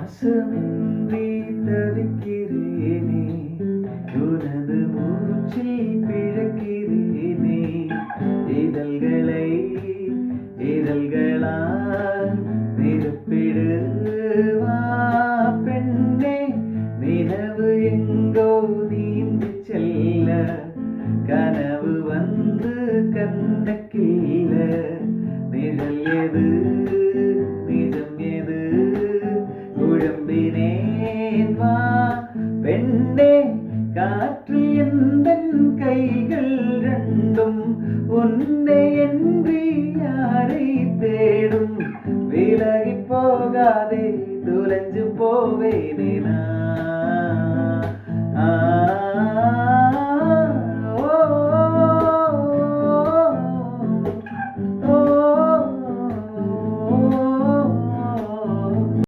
சுவாசமின்றி தவிக்கிறேனே, உனது மூச்சில் பிழைக்கிறேனே. இதழ்களை இதழ்களால் நிரப்பிடுவா பெண்ணே, நிலவு எங்கோ நீந்தி செல்ல கனவு வந்து கண்ணக்கில்ல. நிழல் எது நிஜம் எது குழம்பினேன் வா பெண்ணே. காற்று எந்தன் கைகள் ரெண்டும் உன்னை என்று யாரை தேடும். விலகி போகாதே, துலஞ்சு போவேனே நான்.